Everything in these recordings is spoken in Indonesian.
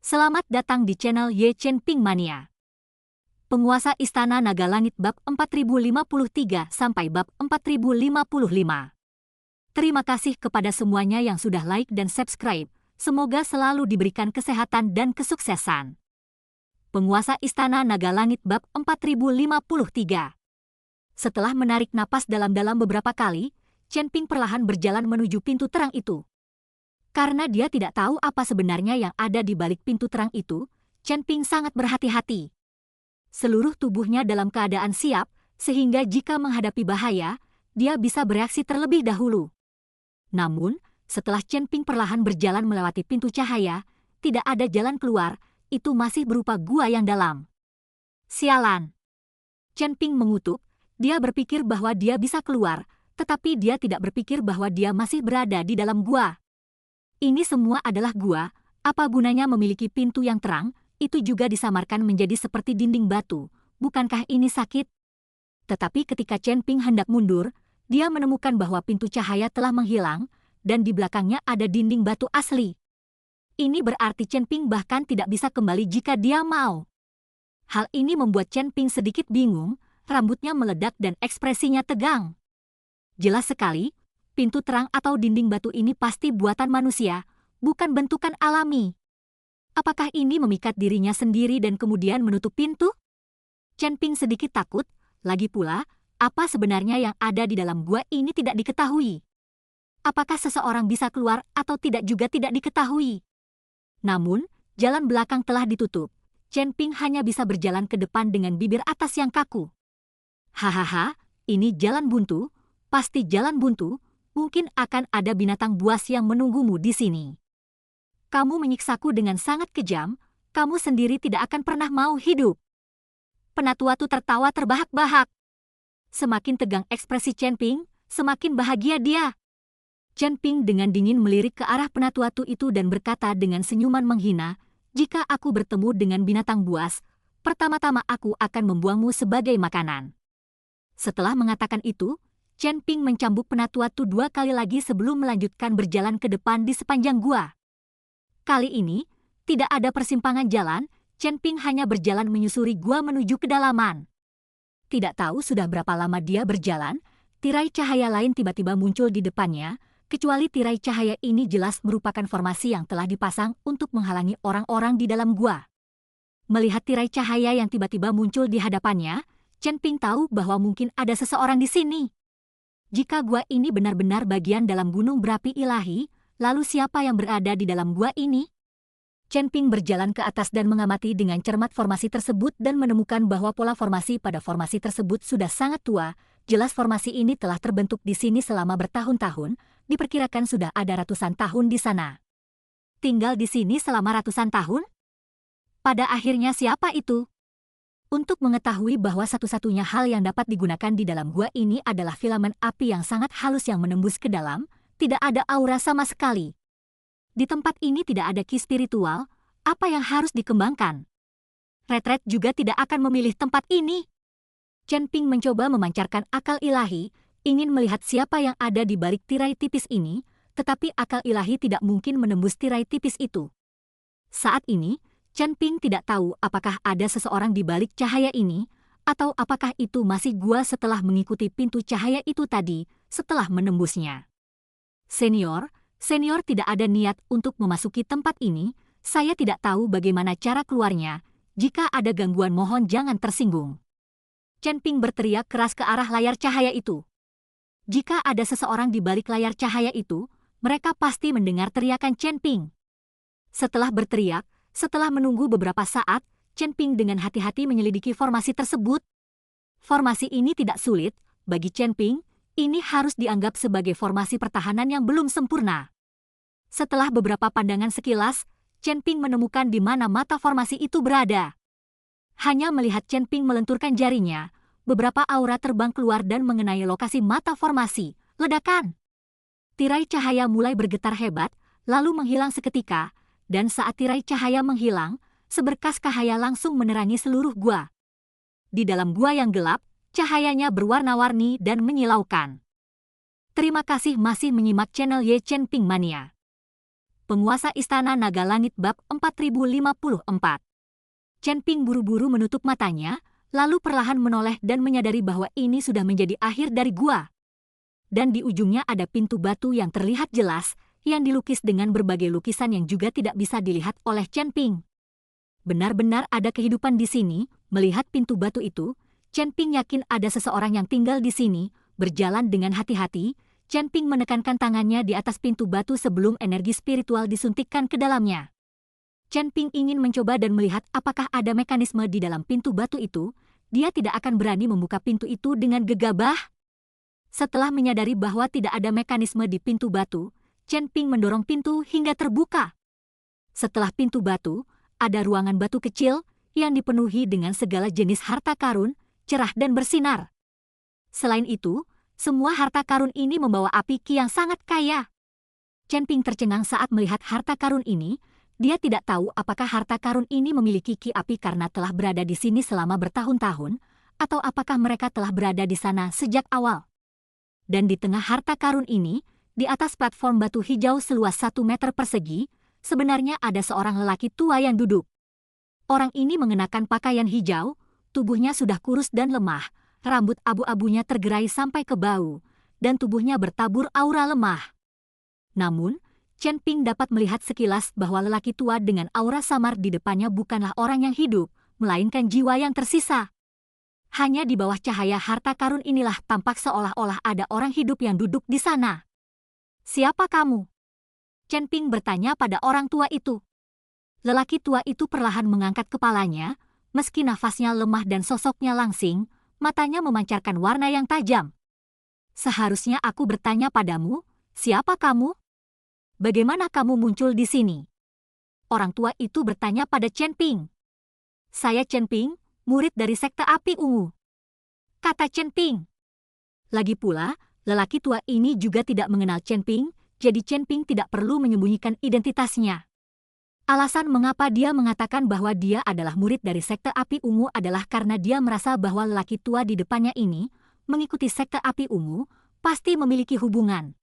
Selamat datang di channel Ye Chen Ping Mania. Penguasa Istana Naga Langit bab 4053 sampai bab 4055. Terima kasih kepada semuanya yang sudah like dan subscribe. Semoga selalu diberikan kesehatan dan kesuksesan. Penguasa Istana Naga Langit bab 4053. Setelah menarik napas dalam-dalam beberapa kali, Chen Ping perlahan berjalan menuju pintu terang itu. Karena dia tidak tahu apa sebenarnya yang ada di balik pintu terang itu, Chen Ping sangat berhati-hati. Seluruh tubuhnya dalam keadaan siap, sehingga jika menghadapi bahaya, dia bisa bereaksi terlebih dahulu. Namun, setelah Chen Ping perlahan berjalan melewati pintu cahaya, tidak ada jalan keluar, itu masih berupa gua yang dalam. Sialan! Chen Ping mengutuk, dia berpikir bahwa dia bisa keluar, tetapi dia tidak berpikir bahwa dia masih berada di dalam gua. Ini semua adalah gua, apa gunanya memiliki pintu yang terang, itu juga disamarkan menjadi seperti dinding batu, bukankah ini sakit? Tetapi ketika Chen Ping hendak mundur, dia menemukan bahwa pintu cahaya telah menghilang, dan di belakangnya ada dinding batu asli. Ini berarti Chen Ping bahkan tidak bisa kembali jika dia mau. Hal ini membuat Chen Ping sedikit bingung, rambutnya meledak dan ekspresinya tegang. Jelas sekali, pintu terang atau dinding batu ini pasti buatan manusia, bukan bentukan alami. Apakah ini memikat dirinya sendiri dan kemudian menutup pintu? Chen Ping sedikit takut, lagi pula, apa sebenarnya yang ada di dalam gua ini tidak diketahui. Apakah seseorang bisa keluar atau tidak juga tidak diketahui. Namun, jalan belakang telah ditutup. Chen Ping hanya bisa berjalan ke depan dengan bibir atas yang kaku. Hahaha, ini jalan buntu, pasti jalan buntu. Mungkin akan ada binatang buas yang menunggumu di sini. Kamu menyiksaku dengan sangat kejam, kamu sendiri tidak akan pernah mau hidup. Penatua itu tertawa terbahak-bahak. Semakin tegang ekspresi Chen Ping, semakin bahagia dia. Chen Ping dengan dingin melirik ke arah penatua itu dan berkata dengan senyuman menghina, jika aku bertemu dengan binatang buas, pertama-tama aku akan membuangmu sebagai makanan. Setelah mengatakan itu, Chen Ping mencambuk penatua itu 2 kali lagi sebelum melanjutkan berjalan ke depan di sepanjang gua. Kali ini, tidak ada persimpangan jalan, Chen Ping hanya berjalan menyusuri gua menuju kedalaman. Tidak tahu sudah berapa lama dia berjalan, tirai cahaya lain tiba-tiba muncul di depannya, kecuali tirai cahaya ini jelas merupakan formasi yang telah dipasang untuk menghalangi orang-orang di dalam gua. Melihat tirai cahaya yang tiba-tiba muncul di hadapannya, Chen Ping tahu bahwa mungkin ada seseorang di sini. Jika gua ini benar-benar bagian dalam gunung berapi ilahi, lalu siapa yang berada di dalam gua ini? Chen Ping berjalan ke atas dan mengamati dengan cermat formasi tersebut dan menemukan bahwa pola formasi pada formasi tersebut sudah sangat tua. Jelas formasi ini telah terbentuk di sini selama bertahun-tahun, diperkirakan sudah ada ratusan tahun di sana. Tinggal di sini selama ratusan tahun? Pada akhirnya siapa itu? Untuk mengetahui bahwa satu-satunya hal yang dapat digunakan di dalam gua ini adalah filamen api yang sangat halus yang menembus ke dalam, tidak ada aura sama sekali. Di tempat ini tidak ada ki spiritual, apa yang harus dikembangkan? Retret juga tidak akan memilih tempat ini. Chen Ping mencoba memancarkan akal ilahi, ingin melihat siapa yang ada di balik tirai tipis ini, tetapi akal ilahi tidak mungkin menembus tirai tipis itu. Saat ini, Chen Ping tidak tahu apakah ada seseorang di balik cahaya ini, atau apakah itu masih gua setelah mengikuti pintu cahaya itu tadi, setelah menembusnya. Senior tidak ada niat untuk memasuki tempat ini, saya tidak tahu bagaimana cara keluarnya, jika ada gangguan mohon jangan tersinggung. Chen Ping berteriak keras ke arah layar cahaya itu. Jika ada seseorang di balik layar cahaya itu, mereka pasti mendengar teriakan Chen Ping. Setelah berteriak, setelah menunggu beberapa saat, Chen Ping dengan hati-hati menyelidiki formasi tersebut. Formasi ini tidak sulit, bagi Chen Ping, ini harus dianggap sebagai formasi pertahanan yang belum sempurna. Setelah beberapa pandangan sekilas, Chen Ping menemukan di mana mata formasi itu berada. Hanya melihat Chen Ping melenturkan jarinya, beberapa aura terbang keluar dan mengenai lokasi mata formasi. Ledakan! Tirai cahaya mulai bergetar hebat, lalu menghilang seketika. Dan saat tirai cahaya menghilang, seberkas cahaya langsung menerangi seluruh gua. Di dalam gua yang gelap, cahayanya berwarna-warni dan menyilaukan. Terima kasih masih menyimak channel Ye Chen Ping Mania. Penguasa Istana Naga Langit Bab 4054. Chen Ping buru-buru menutup matanya, lalu perlahan menoleh dan menyadari bahwa ini sudah menjadi akhir dari gua. Dan di ujungnya ada pintu batu yang terlihat jelas, yang dilukis dengan berbagai lukisan yang juga tidak bisa dilihat oleh Chen Ping. Benar-benar ada kehidupan di sini. Melihat pintu batu itu, Chen Ping yakin ada seseorang yang tinggal di sini. Berjalan dengan hati-hati, Chen Ping menekankan tangannya di atas pintu batu sebelum energi spiritual disuntikkan ke dalamnya. Chen Ping ingin mencoba dan melihat apakah ada mekanisme di dalam pintu batu itu. Dia tidak akan berani membuka pintu itu dengan gegabah. Setelah menyadari bahwa tidak ada mekanisme di pintu batu, Chen Ping mendorong pintu hingga terbuka. Setelah pintu batu, ada ruangan batu kecil yang dipenuhi dengan segala jenis harta karun, cerah dan bersinar. Selain itu, semua harta karun ini membawa api ki yang sangat kaya. Chen Ping tercengang saat melihat harta karun ini. Dia tidak tahu apakah harta karun ini memiliki ki api karena telah berada di sini selama bertahun-tahun, atau apakah mereka telah berada di sana sejak awal. Dan di tengah harta karun ini, di atas platform batu hijau seluas 1 meter persegi, sebenarnya ada seorang lelaki tua yang duduk. Orang ini mengenakan pakaian hijau, tubuhnya sudah kurus dan lemah, rambut abu-abunya tergerai sampai ke bahu, dan tubuhnya bertabur aura lemah. Namun, Chen Ping dapat melihat sekilas bahwa lelaki tua dengan aura samar di depannya bukanlah orang yang hidup, melainkan jiwa yang tersisa. Hanya di bawah cahaya harta karun inilah tampak seolah-olah ada orang hidup yang duduk di sana. "Siapa kamu?" Chen Ping bertanya pada orang tua itu. Lelaki tua itu perlahan mengangkat kepalanya, meski nafasnya lemah dan sosoknya langsing, matanya memancarkan warna yang tajam. "Seharusnya aku bertanya padamu, siapa kamu? Bagaimana kamu muncul di sini?" Orang tua itu bertanya pada Chen Ping. "Saya Chen Ping, murid dari Sekte Api Ungu," kata Chen Ping. Lagi pula, lelaki tua ini juga tidak mengenal Chen Ping, jadi Chen Ping tidak perlu menyembunyikan identitasnya. Alasan mengapa dia mengatakan bahwa dia adalah murid dari Sekte Api Ungu adalah karena dia merasa bahwa lelaki tua di depannya ini, mengikuti Sekte Api Ungu, pasti memiliki hubungan.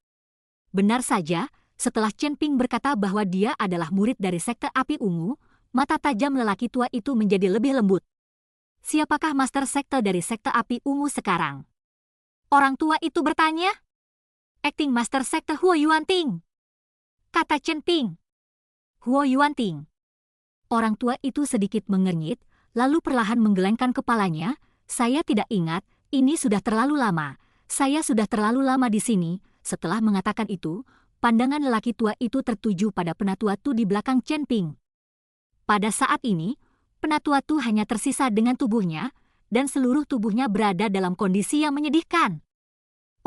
Benar saja, setelah Chen Ping berkata bahwa dia adalah murid dari Sekte Api Ungu, mata tajam lelaki tua itu menjadi lebih lembut. "Siapakah Master Sekte dari Sekte Api Ungu sekarang?" orang tua itu bertanya. "Acting Master Sekte Huo Yuanting," kata Chen Ping. "Huo Yuanting." Orang tua itu sedikit mengernyit, lalu perlahan menggelengkan kepalanya. "Saya tidak ingat, ini sudah terlalu lama. Saya sudah terlalu lama di sini." Setelah mengatakan itu, pandangan lelaki tua itu tertuju pada penatua Tu di belakang Chen Ping. Pada saat ini, penatua Tu hanya tersisa dengan tubuhnya, dan seluruh tubuhnya berada dalam kondisi yang menyedihkan.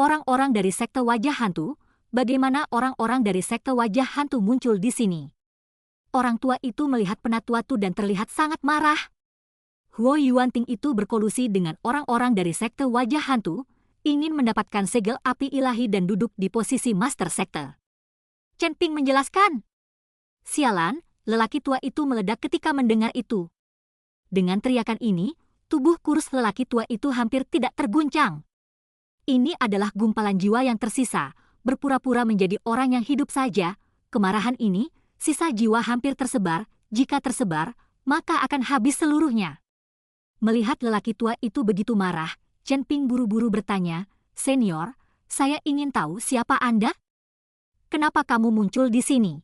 Orang-orang dari Sekte Wajah Hantu, bagaimana orang-orang dari Sekte Wajah Hantu muncul di sini? Orang tua itu melihat penatua Tu dan terlihat sangat marah. Huo Yuanting itu berkolusi dengan orang-orang dari Sekte Wajah Hantu, ingin mendapatkan segel api ilahi dan duduk di posisi Master Sekte. Chen Ping menjelaskan. Sialan, lelaki tua itu meledak ketika mendengar itu. Dengan teriakan ini, tubuh kurus lelaki tua itu hampir tidak terguncang. Ini adalah gumpalan jiwa yang tersisa, berpura-pura menjadi orang yang hidup saja. Kemarahan ini, sisa jiwa hampir tersebar, jika tersebar, maka akan habis seluruhnya. Melihat lelaki tua itu begitu marah, Chen Ping buru-buru bertanya, "Senior, saya ingin tahu siapa Anda? Kenapa kamu muncul di sini?"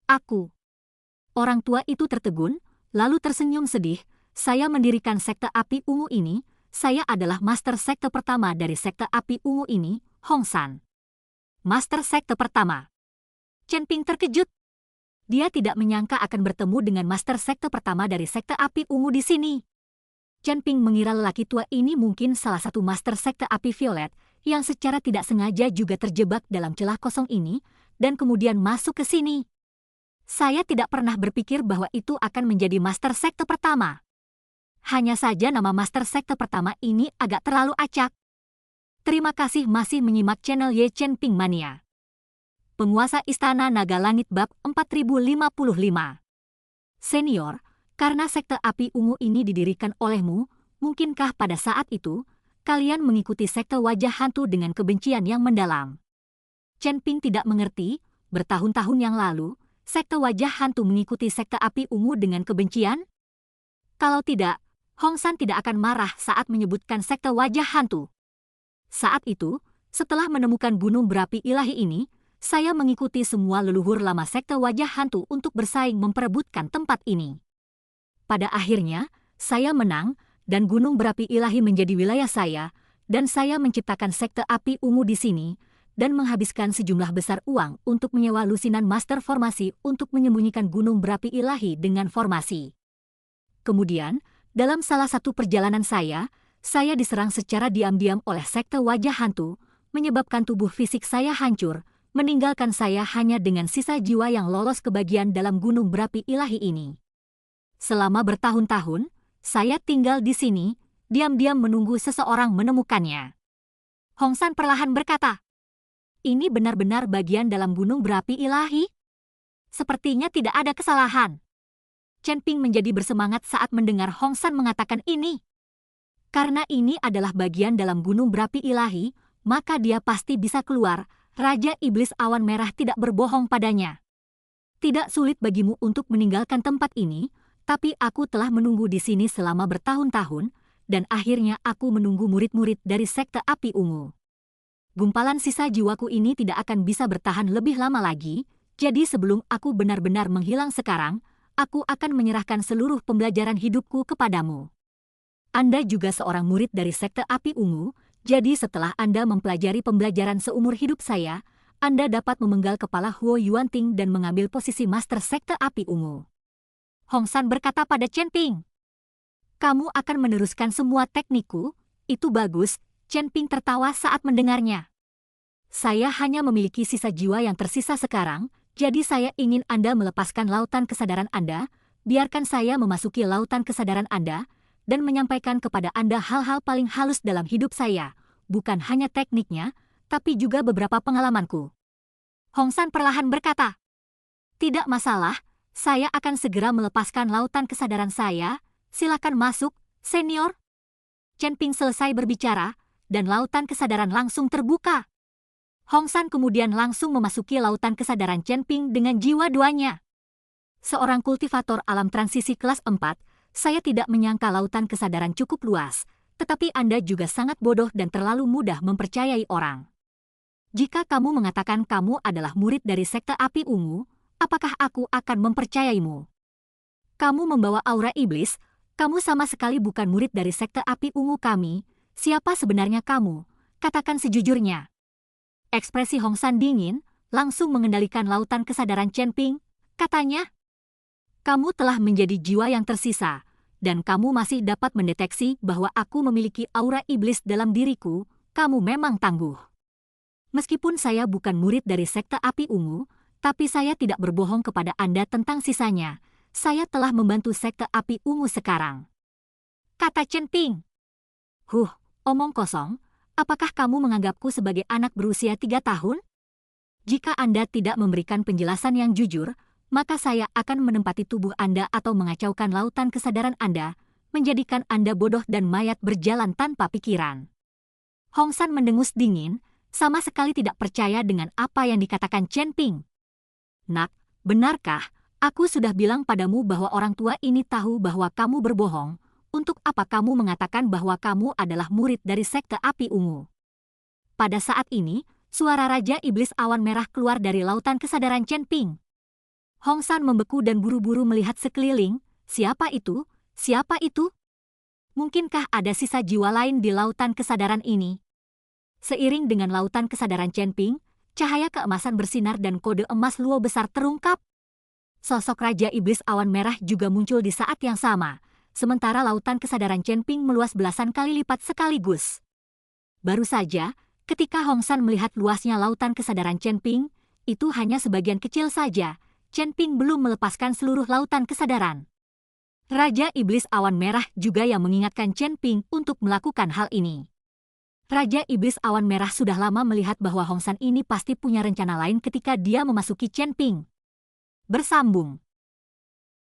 "Aku." Orang tua itu tertegun, lalu tersenyum sedih. "Saya mendirikan Sekte Api Ungu ini. Saya adalah Master Sekte pertama dari Sekte Api Ungu ini, Hong San." Master Sekte pertama. Chen Ping terkejut. Dia tidak menyangka akan bertemu dengan Master Sekte pertama dari Sekte Api Ungu di sini. Chen Ping mengira lelaki tua ini mungkin salah satu Master Sekte Api Violet yang secara tidak sengaja juga terjebak dalam celah kosong ini dan kemudian masuk ke sini. Saya tidak pernah berpikir bahwa itu akan menjadi Master Sekte pertama. Hanya saja nama Master Sekte pertama ini agak terlalu acak. Terima kasih masih menyimak channel Ye Chen Ping Mania. Penguasa Istana Naga Langit Bab 4055. Senior, karena Sekte Api Ungu ini didirikan olehmu, mungkinkah pada saat itu, kalian mengikuti Sekte Wajah Hantu dengan kebencian yang mendalam? Chen Ping tidak mengerti, bertahun-tahun yang lalu, sekte wajah hantu mengikuti sekte api ungu dengan kebencian? Kalau tidak, Hong San tidak akan marah saat menyebutkan sekte wajah hantu. Saat itu, setelah menemukan gunung berapi ilahi ini, saya mengikuti semua leluhur lama sekte wajah hantu untuk bersaing memperebutkan tempat ini. Pada akhirnya, saya menang, dan gunung berapi ilahi menjadi wilayah saya, dan saya menciptakan sekte api ungu di sini, dan menghabiskan sejumlah besar uang untuk menyewa lusinan master formasi untuk menyembunyikan gunung berapi ilahi dengan formasi. Kemudian, dalam salah satu perjalanan saya diserang secara diam-diam oleh sekte wajah hantu, menyebabkan tubuh fisik saya hancur, meninggalkan saya hanya dengan sisa jiwa yang lolos ke bagian dalam gunung berapi ilahi ini. Selama bertahun-tahun, saya tinggal di sini, diam-diam menunggu seseorang menemukannya. Hong San perlahan berkata, "Ini benar-benar bagian dalam gunung berapi ilahi? Sepertinya tidak ada kesalahan." Chen Ping menjadi bersemangat saat mendengar Hong San mengatakan ini. Karena ini adalah bagian dalam gunung berapi ilahi, maka dia pasti bisa keluar. Raja Iblis Awan Merah tidak berbohong padanya. Tidak sulit bagimu untuk meninggalkan tempat ini, tapi aku telah menunggu di sini selama bertahun-tahun, dan akhirnya aku menunggu murid-murid dari sekte api ungu. Gumpalan sisa jiwaku ini tidak akan bisa bertahan lebih lama lagi, jadi sebelum aku benar-benar menghilang sekarang, aku akan menyerahkan seluruh pembelajaran hidupku kepadamu. Anda juga seorang murid dari sekte api ungu, jadi setelah Anda mempelajari pembelajaran seumur hidup saya, Anda dapat memenggal kepala Huo Yuanting dan mengambil posisi master sekte api ungu. Hong San berkata pada Chen Ping, "Kamu akan meneruskan semua teknikku, itu bagus." Chen Ping tertawa saat mendengarnya. "Saya hanya memiliki sisa jiwa yang tersisa sekarang, jadi saya ingin Anda melepaskan lautan kesadaran Anda, biarkan saya memasuki lautan kesadaran Anda, dan menyampaikan kepada Anda hal-hal paling halus dalam hidup saya, bukan hanya tekniknya, tapi juga beberapa pengalamanku." Hong San perlahan berkata, "Tidak masalah, saya akan segera melepaskan lautan kesadaran saya, silakan masuk, senior." Chen Ping selesai berbicara, dan lautan kesadaran langsung terbuka. Hong San kemudian langsung memasuki lautan kesadaran Chen Ping dengan jiwa duanya. Seorang kultivator alam transisi kelas 4, saya tidak menyangka lautan kesadaran cukup luas, tetapi Anda juga sangat bodoh dan terlalu mudah mempercayai orang. Jika kamu mengatakan kamu adalah murid dari sekte api ungu, apakah aku akan mempercayaimu? Kamu membawa aura iblis, kamu sama sekali bukan murid dari sekte api ungu kami. Siapa sebenarnya kamu? Katakan sejujurnya. Ekspresi Hong San dingin, langsung mengendalikan lautan kesadaran Chen Ping, katanya, "Kamu telah menjadi jiwa yang tersisa, dan kamu masih dapat mendeteksi bahwa aku memiliki aura iblis dalam diriku, kamu memang tangguh. Meskipun saya bukan murid dari sekte api ungu, tapi saya tidak berbohong kepada Anda tentang sisanya, saya telah membantu sekte api ungu sekarang," kata Chen Ping. Omong kosong, apakah kamu menganggapku sebagai anak berusia 3 tahun? Jika Anda tidak memberikan penjelasan yang jujur, maka saya akan menempati tubuh Anda atau mengacaukan lautan kesadaran Anda, menjadikan Anda bodoh dan mayat berjalan tanpa pikiran. Hong San mendengus dingin, sama sekali tidak percaya dengan apa yang dikatakan Chen Ping. "Nak, benarkah? Aku sudah bilang padamu bahwa orang tua ini tahu bahwa kamu berbohong. Untuk apa kamu mengatakan bahwa kamu adalah murid dari sekte api ungu?" Pada saat ini, suara Raja Iblis Awan Merah keluar dari lautan kesadaran Chen Ping. Hong San membeku dan buru-buru melihat sekeliling. Siapa itu? Siapa itu? Mungkinkah ada sisa jiwa lain di lautan kesadaran ini? Seiring dengan lautan kesadaran Chen Ping, cahaya keemasan bersinar dan kode emas luo besar terungkap. Sosok Raja Iblis Awan Merah juga muncul di saat yang sama, sementara lautan kesadaran Chen Ping meluas belasan kali lipat sekaligus. Baru saja, ketika Hong San melihat luasnya lautan kesadaran Chen Ping, itu hanya sebagian kecil saja. Chen Ping belum melepaskan seluruh lautan kesadaran. Raja Iblis Awan Merah juga yang mengingatkan Chen Ping untuk melakukan hal ini. Raja Iblis Awan Merah sudah lama melihat bahwa Hong San ini pasti punya rencana lain ketika dia memasuki Chen Ping. Bersambung.